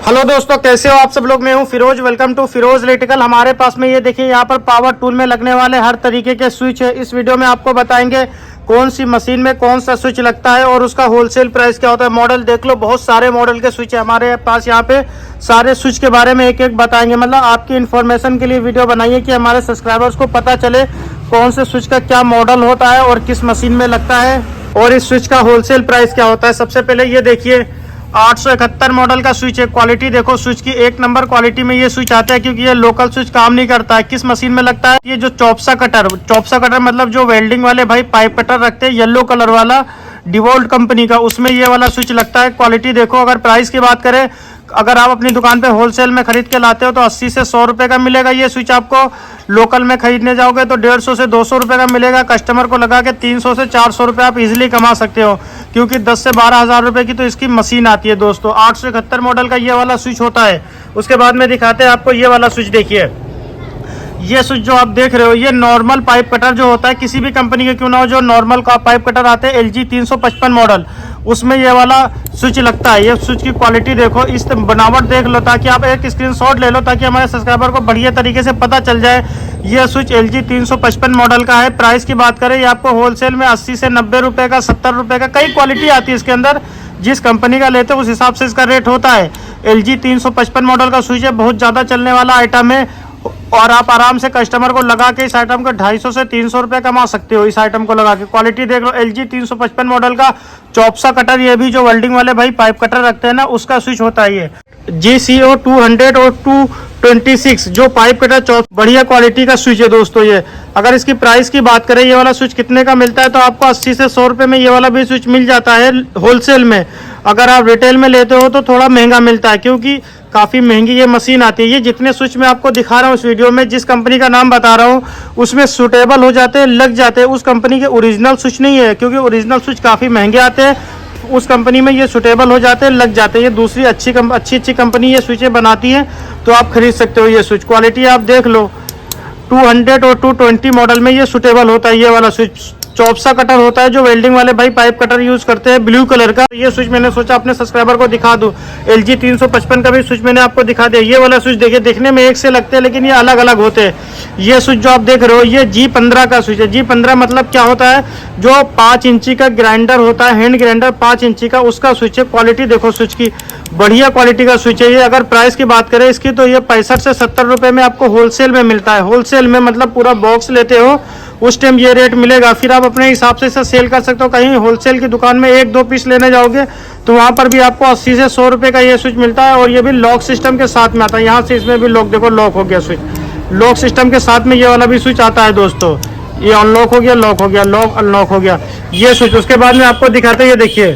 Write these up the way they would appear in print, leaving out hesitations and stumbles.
Hello दोस्तों, कैसे हो आप सब लोग। मैं हूं Firoz. Welcome to Firoz electrical. हमारे पास में ये देखिए, यहाँ पर पावर टूल में लगने वाले हर तरीके के स्विच है। इस वीडियो में आपको बताएंगे कौन सी मशीन में कौन सा स्विच लगता है और उसका होलसेल प्राइस क्या होता है। मॉडल देख लो, बहुत सारे मॉडल के स्विच है हमारे पास। यहाँ पे सारे स्विच के बारे में एक एक बताएंगे। मतलब आपकी इन्फॉर्मेशन के लिए वीडियो बनाइए कि हमारे सब्सक्राइबर्स को पता चले कौन से स्विच का क्या मॉडल होता है और किस मशीन में लगता है और इस स्विच का होलसेल प्राइस क्या होता है। सबसे पहले ये देखिए, 871 मॉडल का स्विच है। क्वालिटी देखो स्विच की, एक नंबर क्वालिटी में ये स्विच आता है, क्योंकि ये लोकल स्विच काम नहीं करता है। किस मशीन में लगता है? ये जो चॉप्सा कटर मतलब जो वेल्डिंग वाले भाई पाइप कटर रखते हैं, येलो कलर वाला, डिवोल्ट कंपनी का, उसमें ये वाला स्विच लगता है। क्वालिटी देखो। अगर प्राइस की बात करें, अगर आप अपनी दुकान पे होलसेल में खरीद के लाते हो तो 80 से 100 रुपए का मिलेगा ये स्विच आपको। लोकल में खरीदने जाओगे तो 150 से 200 रुपए का मिलेगा। कस्टमर को लगा के 300 से 400 रुपए आप इजीली कमा सकते हो, क्योंकि 10 से 12 हज़ार रुपए की तो इसकी मशीन आती है दोस्तों। 871 मॉडल का ये वाला स्विच होता है। उसके बाद में दिखाते हैं आपको ये वाला स्विच। देखिए, ये स्विच जो आप देख रहे हो, ये नॉर्मल पाइप कटर जो होता है, किसी भी कंपनी के क्यों ना हो, जो नॉर्मल का पाइप कटर आते हैं LG 355 मॉडल, उसमें ये वाला स्विच लगता है। ये स्विच की क्वालिटी देखो, इस बनावट देख लो, ताकि आप एक स्क्रीनशॉट ले लो, ताकि हमारे सब्सक्राइबर को बढ़िया तरीके से पता चल जाए। ये स्विच LG 355 मॉडल का है। प्राइस की बात करें, ये आपको होलसेल में 80 से 90 रुपए का, 70 रुपए का, कई क्वालिटी आती है इसके अंदर। जिस कंपनी का लेते हो उस हिसाब से इसका रेट होता है। LG 355 मॉडल का स्विच है, बहुत ज़्यादा चलने वाला आइटम है और आप आराम से कस्टमर को लगा के इस आइटम को 250 से 300 रुपए कमा सकते हो। इस आइटम को लगा के क्वालिटी देख लो। LG 355 मॉडल का चॉप्सा कटर, ये भी जो वेल्डिंग वाले भाई पाइप कटर रखते हैं ना, उसका स्विच होता है। ये GCO 200 और 226 जो पाइप कटर चॉप, बढ़िया क्वालिटी का स्विच है दोस्तों ये। अगर इसकी प्राइस की बात करें, ये वाला स्विच कितने का मिलता है, तो आपको 80 से 100 रुपए में ये वाला भी स्विच मिल जाता है होलसेल में। अगर आप रिटेल में लेते हो तो थोड़ा महंगा मिलता है, क्योंकि काफ़ी महंगी ये मशीन आती है। ये जितने स्विच मैं आपको दिखा रहा हूँ इस वीडियो में, जिस कंपनी का नाम बता रहा हूँ, उसमें सूटेबल हो जाते हैं, लग जाते हैं। उस कंपनी के ओरिजिनल स्विच नहीं है, क्योंकि ओरिजिनल स्विच काफ़ी महंगे आते हैं। उस कंपनी में ये सूटेबल हो जाते हैं, लग जाते हैं। ये दूसरी अच्छी कंपनी ये स्विचें बनाती है, तो आप खरीद सकते हो ये स्विच। क्वालिटी आप देख लो, 200 और 220 मॉडल में ये सूटेबल होता है। ये वाला स्विच चॉप्सा कटर होता है, जो वेल्डिंग वाले भाई पाइप कटर यूज करते हैं, ब्लू कलर का। ये स्विच मैंने सोचा अपने सब्सक्राइबर को दिखा दूं। LG 355 का भी स्विच मैंने आपको दिखा दिया। ये वाला स्विच देखिए, देखने में एक से लगते हैं, लेकिन ये अलग अलग होते हैं। ये स्विच जो आप देख रहे हो, ये G15 का स्विच है। G15 मतलब क्या होता है, जो 5 इंची का ग्राइंडर होता है, हैंड ग्राइंडर 5 इंची का, उसका स्विच है। क्वालिटी देखो स्विच की, बढ़िया क्वालिटी का स्विच है ये। अगर प्राइस की बात करें इसकी, तो ये 65 से 70 रुपए में आपको होलसेल में मिलता है। होलसेल में मतलब पूरा बॉक्स लेते हो उस टाइम ये रेट मिलेगा। फिर आप अपने हिसाब से इसे सेल कर सकते हो। कहीं होलसेल की दुकान में 1-2 पीस लेने जाओगे तो वहाँ पर भी आपको 80 से 100 रुपए का ये स्विच मिलता है। और ये भी लॉक सिस्टम के साथ में आता है। यहाँ से इसमें भी लॉक देखो, लॉक हो गया स्विच। लॉक सिस्टम के साथ में ये वाला भी स्विच आता है दोस्तों। ये अनलॉक हो गया, लॉक हो गया, लॉक अनलॉक हो गया ये स्विच। उसके बाद में आपको दिखाते हैं, ये देखिए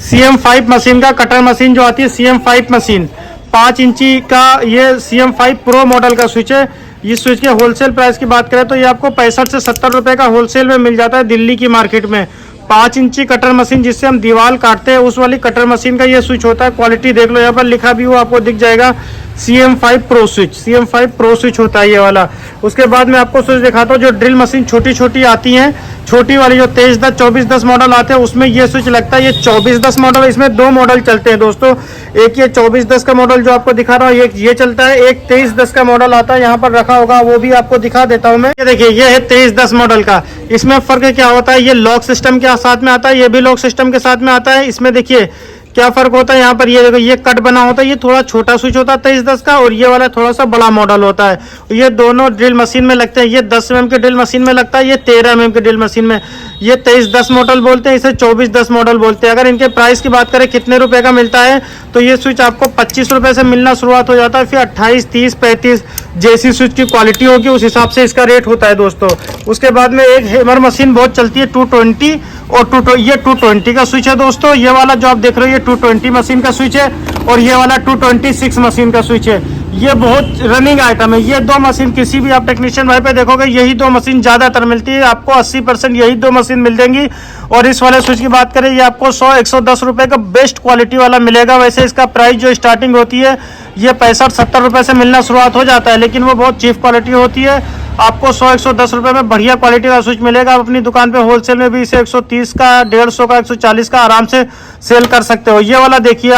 CM5 मशीन का कटर मशीन जो आती है, CM5 मशीन 5 इंची का, ये CM5 प्रो मॉडल का स्विच है। इस स्विच के होलसेल प्राइस की बात करें तो ये आपको 65 से 70 रुपए का होलसेल में मिल जाता है दिल्ली की मार्केट में। 5 इंची कटर मशीन, जिससे हम दीवार काटते हैं, उस वाली कटर मशीन का ये स्विच होता है। क्वालिटी देख लो, यहाँ पर लिखा भी हुआ आपको दिख जाएगा, CM5 pro switch. CM5 pro switch होता है ये वाला। उसके बाद में आपको स्विच दिखाता हूँ, जो ड्रिल मशीन छोटी छोटी आती हैं, छोटी वाली जो 2310 2410 मॉडल आते हैं, उसमें ये स्विच लगता है। ये 2410 मॉडल, इसमें 2 मॉडल चलते हैं दोस्तों। एक ये 2410 का मॉडल जो आपको दिखा रहा हूँ, ये चलता है। एक 2310 का मॉडल आता है, यहाँ पर रखा होगा, वो भी आपको दिखा देता हूँ मैं। ये देखिए, ये है 2310 मॉडल का। इसमें फर्क क्या होता है, ये लॉक सिस्टम के साथ में आता है, ये भी लॉक सिस्टम के साथ में आता है। इसमें देखिए क्या फर्क होता है, यहाँ पर ये देखो, ये कट बना होता है, ये थोड़ा छोटा स्विच होता है 2310 का, और ये वाला थोड़ा सा बड़ा मॉडल होता है। ये दोनों ड्रिल मशीन में लगते हैं। ये 10 mm के ड्रिल मशीन में लगता है, ये 13 mm के ड्रिल मशीन में। ये 2310 मॉडल बोलते हैं, इसे 2410 मॉडल बोलते हैं। अगर इनके प्राइस की बात करें कितने रुपए का मिलता है, तो ये स्विच आपको 25 रुपए से मिलना शुरुआत हो जाता है। फिर 28, 30, 35 जैसी स्विच की क्वालिटी होगी उस हिसाब से इसका रेट होता है दोस्तों। उसके बाद में एक हैमर मशीन बहुत चलती है, 220 और ये 220 का स्विच है दोस्तों। ये वाला जो आप देख रहे हो, ये 220 मशीन का स्विच है, और ये वाला 226 मशीन का स्विच है। ये बहुत रनिंग आइटम है। ये 2 मशीन किसी भी आप टेक्नीशियन भाई पे देखोगे, यही 2 मशीन ज़्यादातर मिलती है। आपको 80% यही 2 मशीन मिल जाएंगी। और इस वाले स्विच की बात करें, ये आपको 100-110 रुपए का बेस्ट क्वालिटी वाला मिलेगा। वैसे इसका प्राइस जो स्टार्टिंग होती है, ये 65-70 रुपए से मिलना शुरुआत हो जाता है, लेकिन वो बहुत चीप क्वालिटी होती है। आपको 100-110 रुपए में बढ़िया क्वालिटी का स्विच मिलेगा। आप अपनी दुकान पे होलसेल में भी इसे 130 का, 150 का, 140 का आराम से सेल कर सकते हो। ये वाला देखिए,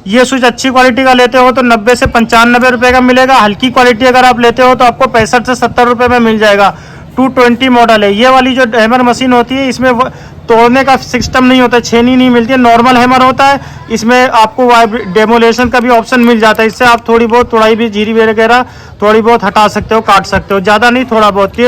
ये स्विच अच्छी क्वालिटी का लेते हो तो 90 से 95 रुपए का मिलेगा। हल्की क्वालिटी अगर आप लेते हो तो आपको 65 से 70 रुपए में मिल जाएगा। 220 मॉडल है। ये वाली जो हैमर मशीन होती है इसमें तोड़ने का सिस्टम नहीं होता, छेनी नहीं मिलती है, नॉर्मल हैमर होता है। इसमें आपको डेमोलेशन का भी ऑप्शन मिल जाता है। इससे आप थोड़ी बहुत तोड़ाई भी, जीरी वगैरह थोड़ी बहुत हटा सकते हो, काट सकते हो, ज़्यादा नहीं, थोड़ा बहुत।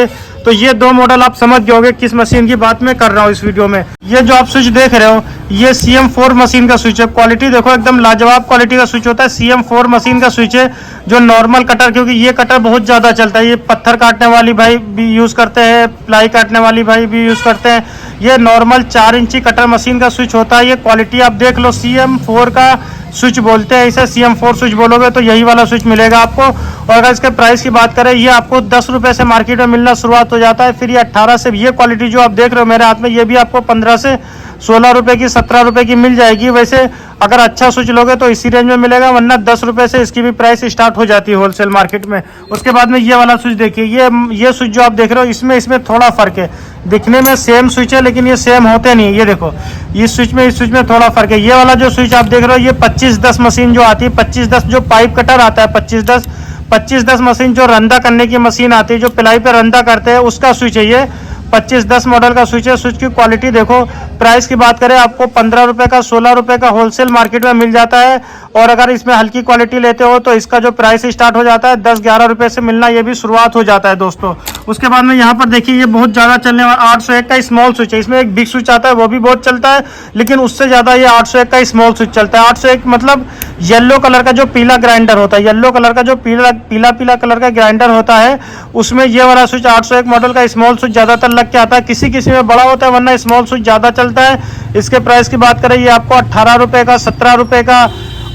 ये दो मॉडल आप समझ जाओगे किस मशीन की बात मैं कर रहा हूँ इस वीडियो में। ये जो आप स्विच देख रहे हो ये CM4 मशीन का स्विच है। क्वालिटी देखो, एकदम लाजवाब क्वालिटी का स्विच होता है। CM4 मशीन का स्विच है। जो नॉर्मल कटर, क्योंकि ये कटर बहुत ज़्यादा चलता है, ये पत्थर काटने वाली भाई भी यूज़ करते हैं, प्लाई काटने वाली भाई भी यूज़ करते हैं। ये नॉर्मल 4 इंची कटर मशीन का स्विच होता है। ये क्वालिटी आप देख लो, CM4 का स्विच बोलते हैं इसे। CM4 स्विच बोलोगे तो यही वाला स्विच मिलेगा आपको। और अगर इसके प्राइस की बात करें, ये आपको 10 रुपए से मार्केट में मिलना शुरुआत हो जाता है। फिर ये 18 से, ये क्वालिटी जो आप देख रहे हो मेरे हाथ में, ये भी आपको 15 से 16 रुपए की, 17 रुपए की मिल जाएगी। वैसे अगर अच्छा स्विच लोगे तो इसी रेंज में मिलेगा, वरना 10 रुपए से इसकी भी प्राइस स्टार्ट हो जाती है होलसेल मार्केट में। उसके बाद में ये वाला स्विच देखिए, ये स्विच जो आप देख रहे हो इसमें थोड़ा फर्क है। दिखने में सेम स्विच है लेकिन ये सेम होते नहीं है। ये देखो, इस स्विच में थोड़ा फर्क है। ये वाला जो स्विच आप देख रहे हो ये 2510 मशीन जो आती है, 2510 जो पाइप कटर आता है, 2510 मशीन जो रंदा करने की मशीन आती है, जो पिलाई पे रंदा करते हैं, उसका स्विच है ये। 2510 मॉडल का स्विच है। स्विच की क्वालिटी देखो। प्राइस की बात करें, आपको 15 रुपए का, 16 रुपए का होलसेल मार्केट में मिल जाता है। और अगर इसमें हल्की क्वालिटी लेते हो तो इसका जो प्राइस स्टार्ट हो जाता है 10-11 रुपए से मिलना, ये भी शुरुआत हो जाता है दोस्तों। उसके बाद में यहाँ पर देखिए, ये बहुत ज़्यादा चलने वाला 801 का स्मॉल स्विच है। इसमें एक बिग स्विच आता है, वो भी बहुत चलता है, लेकिन उससे ज़्यादा ये 801 का स्मॉल स्विच चलता है। 801 मतलब येलो कलर का जो पीला ग्राइंडर होता है, येलो कलर का जो पीला कलर का ग्राइंडर होता है, उसमें ये वाला स्विच 801 मॉडल का स्मॉल स्विच ज़्यादातर लग के आता है। किसी में बड़ा होता है, वरना स्मॉल स्विच ज़्यादा चलता है। इसके प्राइस की बात करें, ये आपको 18 रुपए का, 17 रुपए का,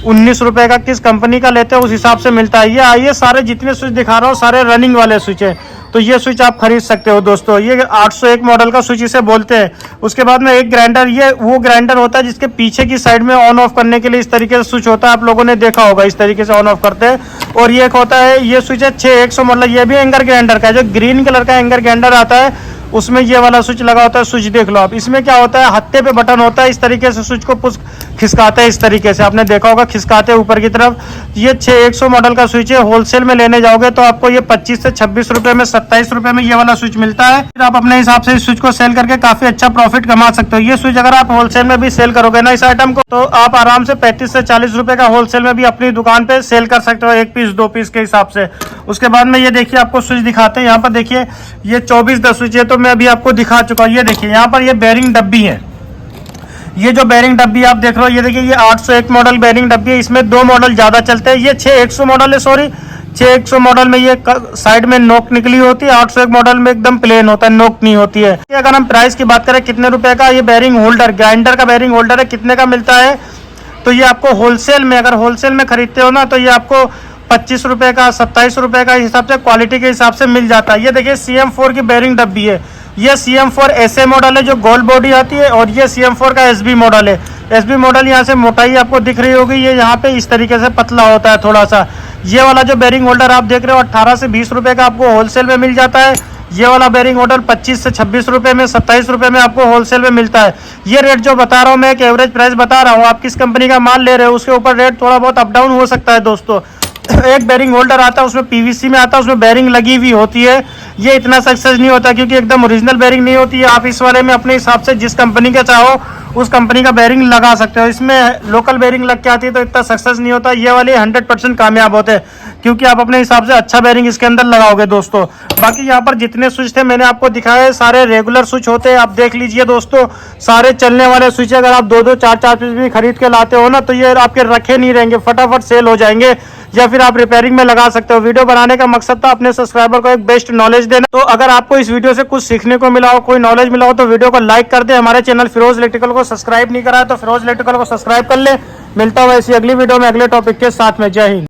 19 रुपए का, किस कंपनी का लेते हो उस हिसाब से मिलता है। ये आइए, सारे जितने स्विच दिखा रहा हूँ सारे रनिंग वाले स्विच है, तो ये स्विच आप खरीद सकते हो दोस्तों। ये 801 मॉडल का स्विच इसे बोलते हैं। उसके बाद में एक ग्राइंडर, ये वो ग्राइंडर होता है जिसके पीछे की साइड में ऑन ऑफ करने के लिए इस तरीके से स्विच होता है, आप लोगों ने देखा होगा, इस तरीके से ऑन ऑफ करते हैं। और ये एक होता है, ये स्विच है 6100 मॉडल, ये भी एंगर ग्राइंडर का है। जो ग्रीन कलर का एंगर ग्राइंडर आता है उसमें ये वाला स्विच लगा होता है। स्विच देख लो आप, इसमें क्या होता है, हत्थे पे बटन होता है, इस तरीके से स्विच को पुश खिसकाते हैं, इस तरीके से आपने देखा होगा, खिसकाते हैं ऊपर की तरफ। ये 6100 मॉडल का स्विच है। होलसेल में लेने जाओगे तो आपको ये 25 से 26 रुपए में, 27 रुपए में ये वाला स्विच मिलता है। फिर आप अपने हिसाब से इस स्विच को सेल करके काफी अच्छा प्रॉफिट कमा सकते हो। ये स्विच अगर आप होलसेल में भी सेल करोगे ना इस आइटम को, तो आप आराम से 35 से 40 रुपए का होलसेल में भी अपनी दुकान पे सेल कर सकते हो, 1 पीस 2 पीस के हिसाब से। उसके बाद में ये देखिए, आपको स्विच दिखाते हैं। यहाँ पर देखिए, ये 2410 स्विच है, तो मैं अभी आपको दिखा चुका हूँ। ये देखिए, यहाँ पर ये बेरिंग डब्बी है। ये जो बेरिंग डब्बी आप देख रहे हो, ये देखिए, ये 801 मॉडल बेरिंग डब्बी है। इसमें 2 मॉडल ज्यादा चलते हैं। ये 6100 मॉडल है, सॉरी 6100 मॉडल में ये साइड में नोक निकली होती है। 801 मॉडल में एकदम प्लेन होता है, नोक नहीं होती है। अगर हम प्राइस की बात करें, कितने रुपए का ये बेरिंग होल्डर, ग्राइंडर का बेरिंग होल्डर है, कितने का मिलता है, तो ये आपको होलसेल में, अगर होलसेल में खरीदते हो ना, तो ये आपको 25 रुपए का, 27 रुपए का हिसाब से, क्वालिटी के हिसाब से मिल जाता है। ये देखिए, CM4 की बेरिंग डब्बी है। ये CM4 SA मॉडल है जो गोल बॉडी आती है, और ये CM4 का SB मॉडल है। SB मॉडल यहाँ से मोटाई आपको दिख रही होगी, ये यहाँ पे इस तरीके से पतला होता है थोड़ा सा। ये वाला जो बेरिंग होल्डर आप देख रहे हो 18 से 20 रुपए का आपको होलसेल में मिल जाता है। ये वाला बेरिंग होल्डर 25 से 26 रुपए में, 27 रुपए में आपको होलसेल में मिलता है। ये रेट जो बता रहा हूँ मैं, एक एवरेज प्राइस बता रहा हूँ। आप किस कंपनी का माल ले रहे हो उसके ऊपर रेट थोड़ा बहुत अप डाउन हो सकता है दोस्तों। एक बेरिंग होल्डर आता है, उसमें PVC में आता है, उसमें बेरिंग लगी हुई होती है। ये इतना सक्सेस नहीं होता क्योंकि एकदम ओरिजिनल बेरिंग नहीं होती है। आप इस वाले में अपने हिसाब से जिस कंपनी का चाहो उस कंपनी का बेरिंग लगा सकते हो। इसमें लोकल बेरिंग लग के आती है तो इतना सक्सेस नहीं होता। ये वाले 100% कामयाब होते हैं क्योंकि आप अपने हिसाब से अच्छा बेरिंग इसके अंदर लगाओगे दोस्तों। बाकी यहाँ पर जितने स्विच थे मैंने आपको दिखाए, सारे रेगुलर स्विच होते हैं। आप देख लीजिए दोस्तों, सारे चलने वाले स्विच। अगर आप 2-2, 4-4 पीस भी खरीद के लाते हो ना, तो ये आपके रखे नहीं रहेंगे, फटाफट सेल हो जाएंगे, या फिर आप रिपेयरिंग में लगा सकते हो। वीडियो बनाने का मकसद था अपने सब्सक्राइबर को एक बेस्ट नॉलेज देना। तो अगर आपको इस वीडियो से कुछ सीखने को मिला हो, कोई नॉलेज मिला हो, तो वीडियो को लाइक कर दे। हमारे चैनल फिरोज इलेक्ट्रिकल को सब्सक्राइब नहीं करा है तो फिरोज इलेक्ट्रिकल को सब्सक्राइब कर ले। मिलता हूँ ऐसी अगली वीडियो में अगले टॉपिक के साथ में। जय हिंद।